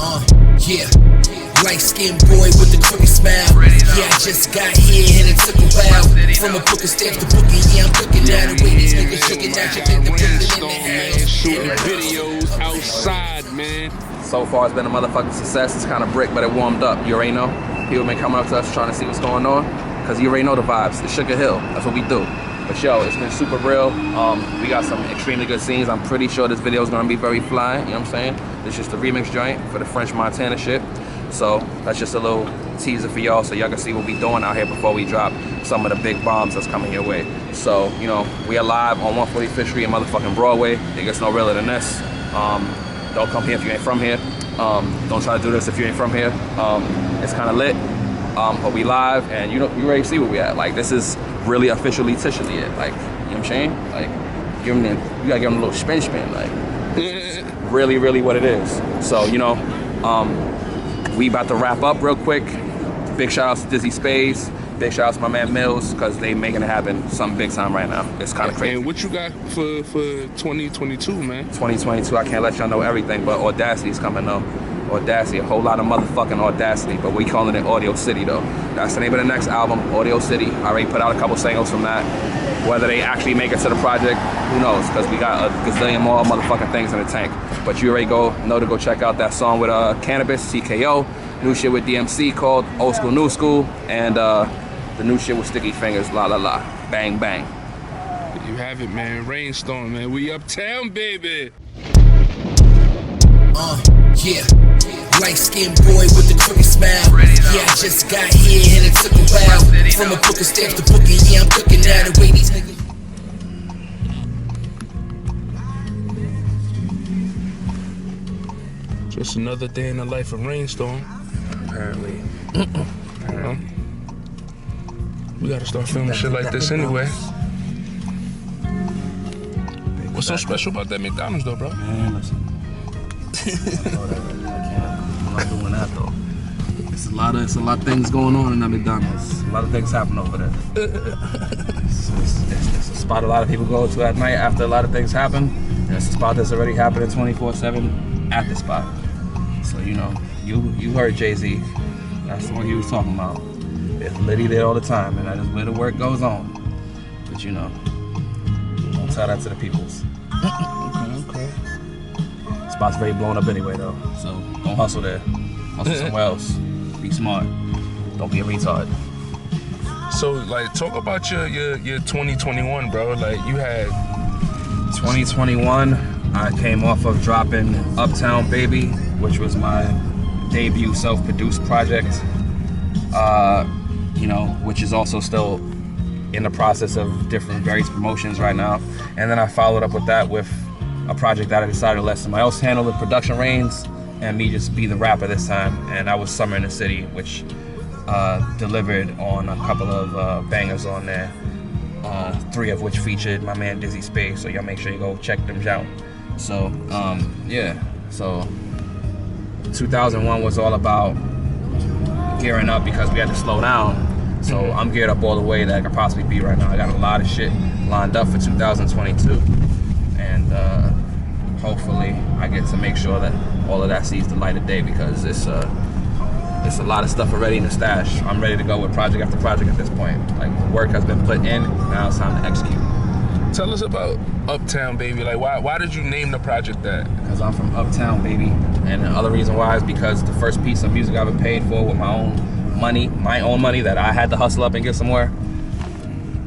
Yeah, light-skinned boy with the crooked smile. Yeah, I just got here and it took a while. From a book of stamps to booking, yeah, I'm cooking now. The way these niggas shaking out, you think the Brooklyn in the house. Shooting videos outside, man. So far, it's been a motherfucking success. It's kind of brick, but it warmed up. You already know. People been coming up to us trying to see what's going on, because you already know the vibes. It's Sugar Hill. That's what we do. But yo, it's been super real. We got some extremely good scenes. I'm pretty sure this video is gonna be very fly. You know what I'm saying? It's just a remix joint for the French Montana shit. So that's just a little teaser for y'all, so y'all can see what we doing out here before we drop some of the big bombs that's coming your way. So, you know, we are live on 145th Street in motherfucking Broadway. It gets no realer than this. Don't come here if you ain't from here. Don't try to do this if you ain't from here. It's kind of lit. But we live, and you already see where we at. Like, this is really officially tishally it. Like, you know what I'm saying? Like, you gotta give them a little spin, like, really, really what it is. So, you know, we about to wrap up real quick. Big shout outs to Dizzy Spades. Big shout outs to my man Mills, because they making it happen something big time right now. It's kind of crazy. And what you got for 2022, man? 2022, I can't let y'all know everything, but Audacity's coming though. Audacity, a whole lot of motherfucking Audacity, but we calling it Audio City though. That's the name of the next album, Audio City. I already put out a couple singles from that. Whether they actually make it to the project, who knows, because we got a gazillion more motherfucking things in the tank. But you already know to go check out that song with Cannabis, TKO, new shit with DMC called Old School, New School, and the new shit with Sticky Fingers, La La La, Bang Bang. You have it, man. Rainstorm, man. We uptown, baby. Yeah, light-skinned boy with the crooked smile. Yeah, I just got here and it took a while. From a book of stamps to booking, yeah, I'm cooking now. The way these niggas. Just another day in the life of Rainstorm. Apparently. We gotta start filming shit like this anyway. What's so special about that McDonald's though, bro? Man, listen. I'm not doing that though. It's a lot of things going on in that McDonald's. A lot of things happen over there. It's a spot a lot of people go to at night after a lot of things happen. And it's a spot that's already happening 24/7 at the spot. So you know, you heard Jay-Z. That's the one he was talking about. It's Liddy there all the time, and that is where the work goes on. But you know, don't tell that to the peoples. Okay. Spot's very blown up anyway though, so don't hustle there. Hustle somewhere else. Be smart. Don't be a retard. So like, talk about your 2021, bro. Like you had 2021. I came off of dropping Uptown Baby, which was my debut self-produced project. You know, which is also still in the process of different various promotions right now. And then I followed up with that with a project that I decided to let somebody else handle the production reins and me just be the rapper this time. And that was Summer in the City, which delivered on a couple of bangers on there, 3 of which featured my man Dizzy Spade, so y'all make sure you go check them out. So yeah, so 2001 was all about gearing up because we had to slow down. So I'm geared up all the way that I could possibly be right now. I got a lot of shit lined up for 2022. And hopefully I get to make sure that all of that sees the light of day, because it's a lot of stuff already in the stash. I'm ready to go with project after project at this point. Like, work has been put in, now it's time to execute. Tell us about Uptown Baby. Like, why did you name the project that? Because I'm from Uptown, baby. And the other reason why is because the first piece of music I've ever paid for with my own money that I had to hustle up and get somewhere,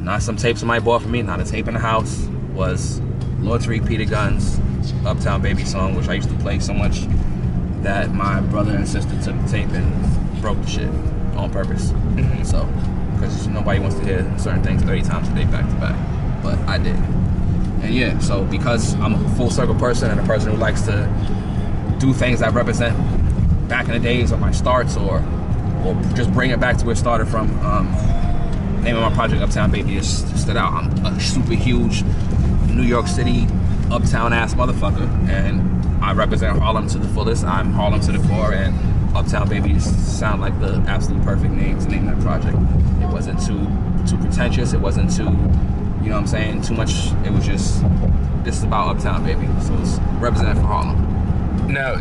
not some tapes somebody bought for me, not a tape in the house, was Lord Tariq Peter Gunn's Uptown Baby song, which I used to play so much that my brother and sister took the tape and broke the shit on purpose. So, because nobody wants to hear certain things 30 times a day back to back, but I did. And yeah, so because I'm a full circle person and a person who likes to do things that represent back in the days of my starts, or just bring it back to where it started from, name of my project Uptown Baby just stood out. I'm a super huge New York City uptown ass motherfucker, and I represent Harlem to the fullest. I'm Harlem to the core, and Uptown Baby just sound like the absolute perfect name to name that project. It wasn't too pretentious. It wasn't too, you know what I'm saying, too much. It was just, this is about Uptown Baby, so it's represented for Harlem. Now,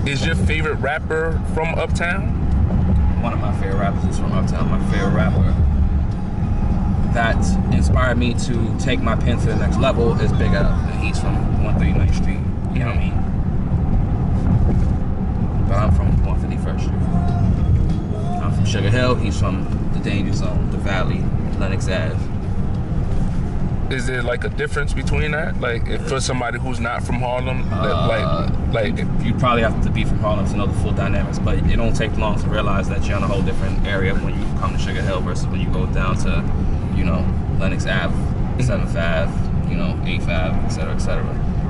Is your favorite rapper from Uptown? One of my favorite rappers is from Uptown. My favorite rapper that inspired me to take my pen to the next level is Big L. And he's from 139th Street. You know what I mean? But I'm from 151st Street. I'm from Sugar Hill. He's from the Danger Zone, the Valley, Lenox Ave. Is there like a difference between that? Like, if for somebody who's not from Harlem, like you probably have to be from Harlem to know the full dynamics, but it don't take long to realize that you're in a whole different area when you come to Sugar Hill versus when you go down to, you know, Lenox Ave, 7th Ave, you know, 8th Ave, etc., etc.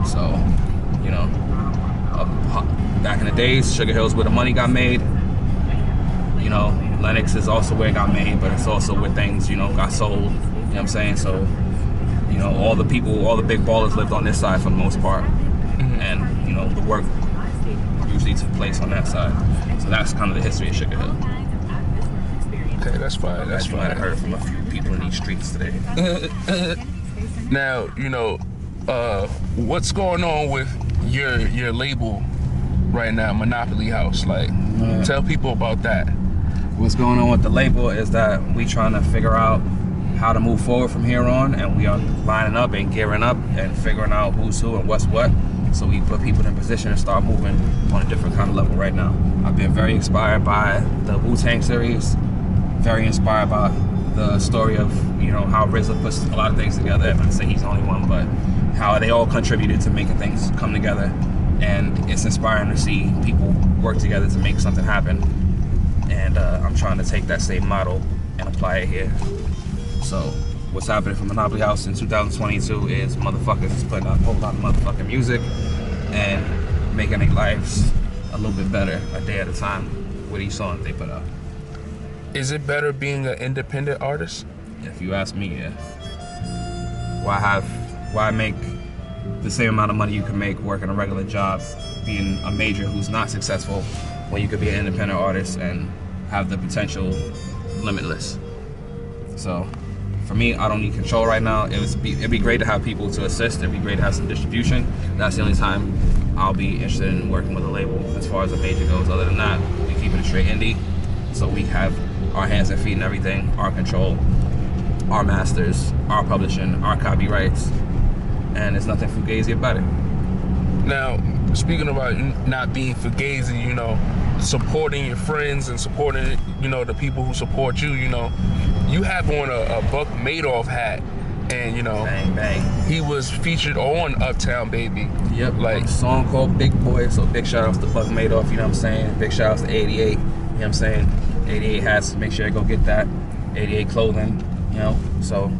So, you know, back in the days, Sugar Hill's where the money got made. You know, Lenox is also where it got made, but it's also where things, you know, got sold. You know what I'm saying? So, you know, all the people, all the big ballers lived on this side for the most part. And, you know, the work usually took place on that side. So that's kind of the history of Sugar Hill. Okay, that's fine. That's You might have heard from a few people in these streets today. Now, you know, what's going on with your label right now, Monopoly House? Like, tell people about that. What's going on with the label is that we trying to figure out how to move forward from here on, and we are lining up and gearing up and figuring out who's who and what's what, so we put people in position and start moving on a different kind of level right now. I've been very inspired by the Wu-Tang series, very inspired by the story of, you know, how RZA puts a lot of things together. I'm not saying he's the only one, but how they all contributed to making things come together, and it's inspiring to see people work together to make something happen. And I'm trying to take that same model and apply it here. So what's happening for Monopoly House in 2022 is motherfuckers is putting out a whole lot of motherfucking music and making their lives a little bit better a day at a time with each song they put out. Is it better being an independent artist? If you ask me, yeah. Why make the same amount of money you can make working a regular job, being a major who's not successful, when you could be an independent artist and have the potential limitless? So for me, I don't need control right now. It'd be great to have people to assist. It'd be great to have some distribution. That's the only time I'll be interested in working with a label as far as a major goes. Other than that, we keeping it straight indie. So we have our hands and feet in everything, our control, our masters, our publishing, our copyrights, and there's nothing fugazi about it. Now, speaking about not being fugazi, you know, supporting your friends and supporting, you know, the people who support you, you know, you have on a Buck Madoff hat, and, you know, Bang, bang. he was featured on Uptown Baby. Yep, like a song called Big Boy, so big shout outs to Buck Madoff, you know what I'm saying? Big shout outs to 88, you know what I'm saying? 88 hats, make sure you go get that. 88 clothing, you know, so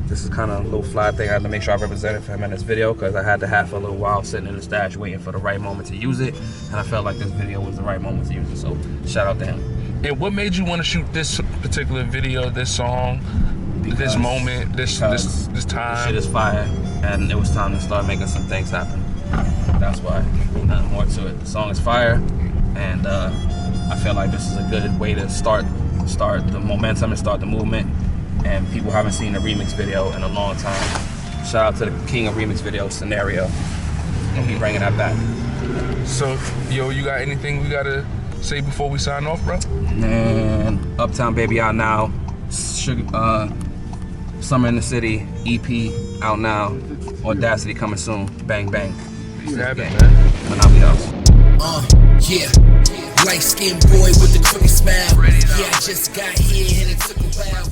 this is kind of a little fly thing I had to make sure I represented for him in this video, because I had to have for a little while sitting in the stash waiting for the right moment to use it, and I felt like this video was the right moment to use it, so shout out to him. And what made you want to shoot this particular video, this song, this moment, this time? This shit is fire, and it was time to start making some things happen. That's why. Nothing more to it. The song is fire, and I feel like this is a good way to start the momentum and start the movement. And people haven't seen a remix video in a long time. Shout out to the king of remix videos, Scenario. And we bringing that back. So, yo, you got anything we gotta say before we sign off, bro? And Uptown Baby out now. Summer in the City EP out now. Audacity coming soon. Bang bang. Grab it, man. Monopoly House. Yeah. Light skinned boy with the crooked smile. Yeah, I just got here and it took a while.